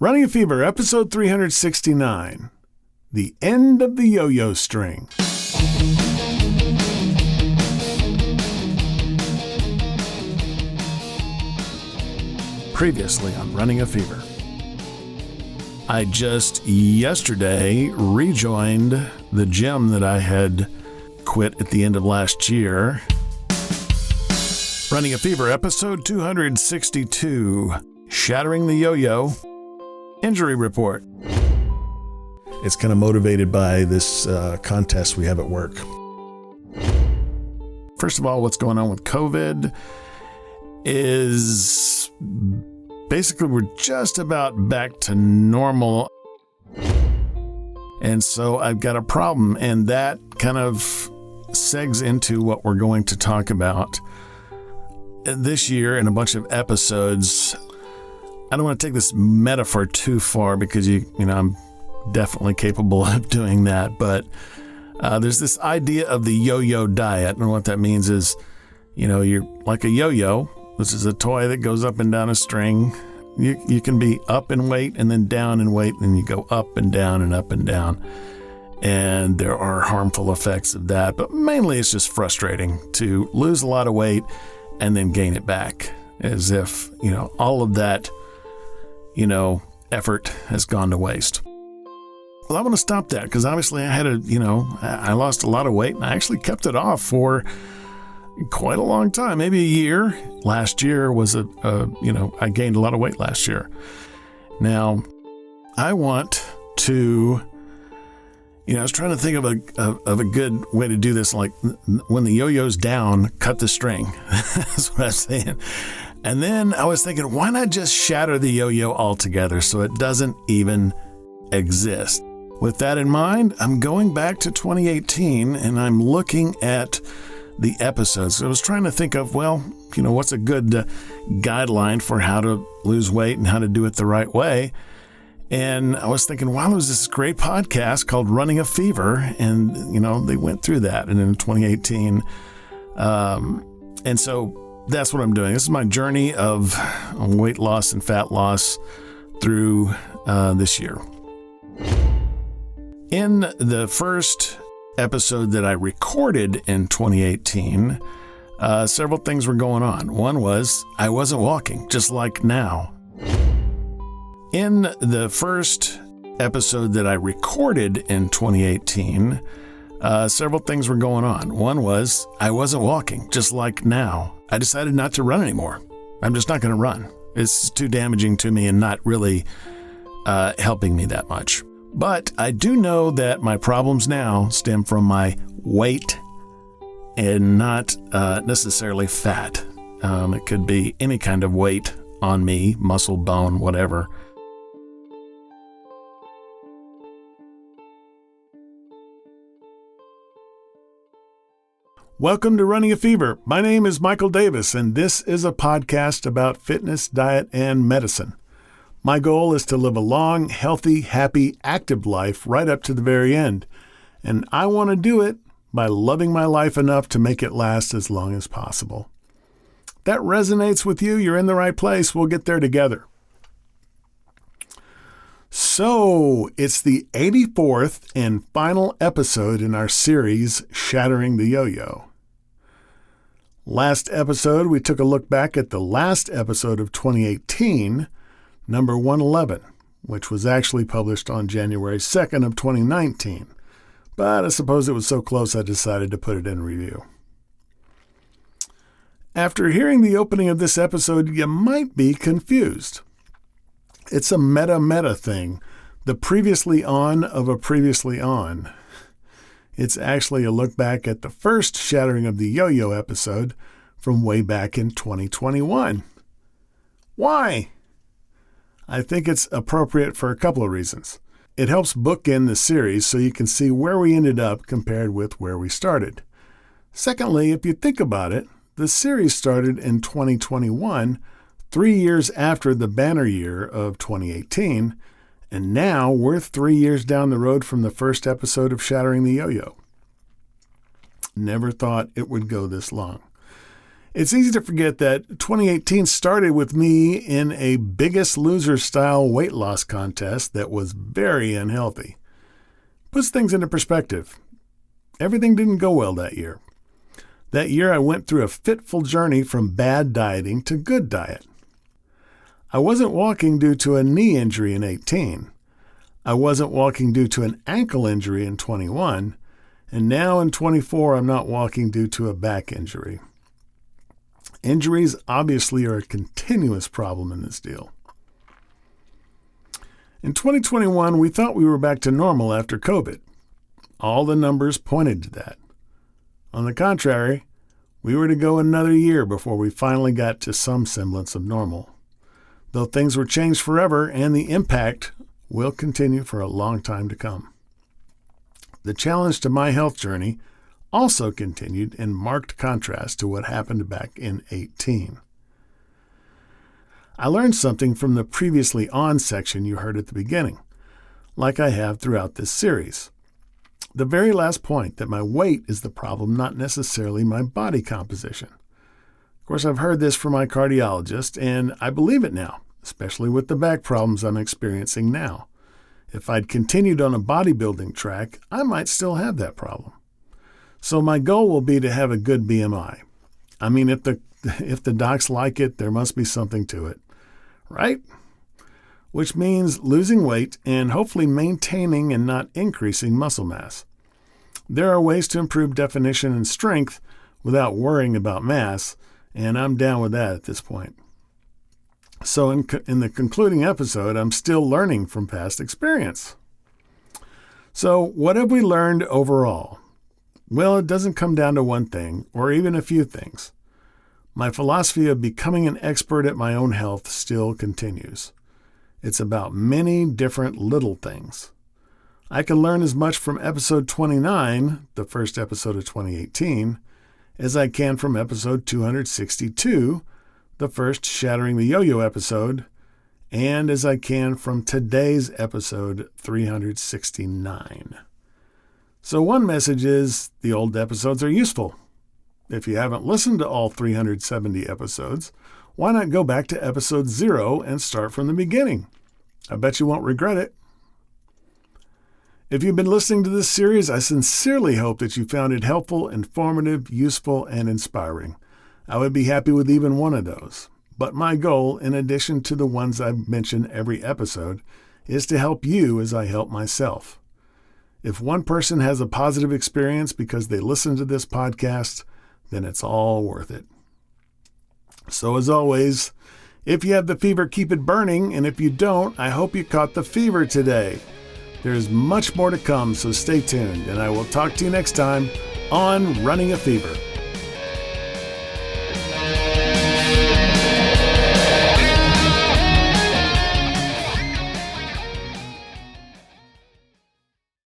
Running a Fever, episode 369, The End of the Yo-Yo String. Previously on Running a Fever. I just yesterday rejoined the gym that I had quit at the end of last year. Running a Fever, episode 262, Shattering the Yo-yo, Injury Report. It's kind of motivated by this contest we have at work. First of all, what's going on with COVID is basically we're just about back to normal. And so I've got a problem, and that kind of segs into what we're going to talk about this year in a bunch of episodes. I don't want to take this metaphor too far because I'm definitely capable of doing that, but there's this idea of the yo-yo diet, and what that means is, you're like a yo-yo. This is a toy that goes up and down a string. You can be up in weight and then down in weight, and you go up and down and up and down. And there are harmful effects of that, but mainly it's just frustrating to lose a lot of weight and then gain it back, as if, all of that, effort has gone to waste. Well, I want to stop that because obviously I lost a lot of weight, and I actually kept it off for quite a long time, maybe a year. Last year was I gained a lot of weight last year. Now, I want to, I was trying to think of a good way to do this, like when the yo-yo's down, cut the string. That's what I'm saying. And then I was thinking, why not just shatter the yo-yo altogether so it doesn't even exist? With that in mind, I'm going back to 2018 and I'm looking at the episodes. I was trying to think of, what's a good guideline for how to lose weight and how to do it the right way. And I was thinking, there's this great podcast called Running a Fever. And, they went through that. And in 2018, and so that's what I'm doing. This is my journey of weight loss and fat loss through this year. In the first episode that I recorded in 2018, several things were going on. One was I wasn't walking, just like now. In the first episode that I recorded in 2018, several things were going on. One was I wasn't walking, just like now. I decided not to run anymore. I'm just not going to run. It's too damaging to me and not really helping me that much. But I do know that my problems now stem from my weight and not necessarily fat. It could be any kind of weight on me, muscle, bone, whatever. Welcome to Running a Fever. My name is Michael Davis, and this is a podcast about fitness, diet, and medicine. My goal is to live a long, healthy, happy, active life right up to the very end. And I want to do it by loving my life enough to make it last as long as possible. If that resonates with you, you're in the right place. We'll get there together. So, it's the 84th and final episode in our series, Shattering the Yo-yo. Last episode, we took a look back at the last episode of 2018, number 111, which was actually published on January 2nd of 2019. But I suppose it was so close I decided to put it in review. After hearing the opening of this episode, you might be confused. It's a meta thing, the previously on of a previously on. It's actually a look back at the first Shattering of the Yo-yo episode from way back in 2021. Why? I think it's appropriate for a couple of reasons. It helps bookend the series so you can see where we ended up compared with where we started. Secondly, if you think about it, the series started in 2021, 3 years after the banner year of 2018, and now we're 3 years down the road from the first episode of Shattering the Yo-yo. Never thought it would go this long. It's easy to forget that 2018 started with me in a Biggest Loser style weight loss contest that was very unhealthy. Puts things into perspective. Everything didn't go well that year. That year I went through a fitful journey from bad dieting to good diet. I wasn't walking due to a knee injury in 18. I wasn't walking due to an ankle injury in 21. And now in 24, I'm not walking due to a back injury. Injuries obviously are a continuous problem in this deal. In 2021, we thought we were back to normal after COVID. All the numbers pointed to that. On the contrary, we were to go another year before we finally got to some semblance of normal. Though things were changed forever and the impact will continue for a long time to come. The challenge to my health journey also continued in marked contrast to what happened back in 18. I learned something from the previously on section you heard at the beginning, like I have throughout this series. The very last point, that my weight is the problem, not necessarily my body composition. Of course, I've heard this from my cardiologist, and I believe it now, especially with the back problems I'm experiencing now. If I'd continued on a bodybuilding track, I might still have that problem. So my goal will be to have a good BMI. I mean, if the docs like it, there must be something to it, right? Which means losing weight and hopefully maintaining and not increasing muscle mass. There are ways to improve definition and strength without worrying about mass, and I'm down with that at this point. So in the concluding episode, I'm still learning from past experience. So what have we learned overall? Well, it doesn't come down to one thing, or even a few things. My philosophy of becoming an expert at my own health still continues. It's about many different little things. I can learn as much from episode 29, the first episode of 2018, as I can from episode 262, the first Shattering the Yo-yo episode, and as I can from today's episode 369. So one message is the old episodes are useful. If you haven't listened to all 370 episodes, why not go back to episode 0 and start from the beginning? I bet you won't regret it. If you've been listening to this series, I sincerely hope that you found it helpful, informative, useful, and inspiring. I would be happy with even one of those. But my goal, in addition to the ones I've mentioned every episode, is to help you as I help myself. If one person has a positive experience because they listen to this podcast, then it's all worth it. So as always, if you have the fever, keep it burning. And if you don't, I hope you caught the fever today. There's much more to come, so stay tuned. And I will talk to you next time on Running a Fever.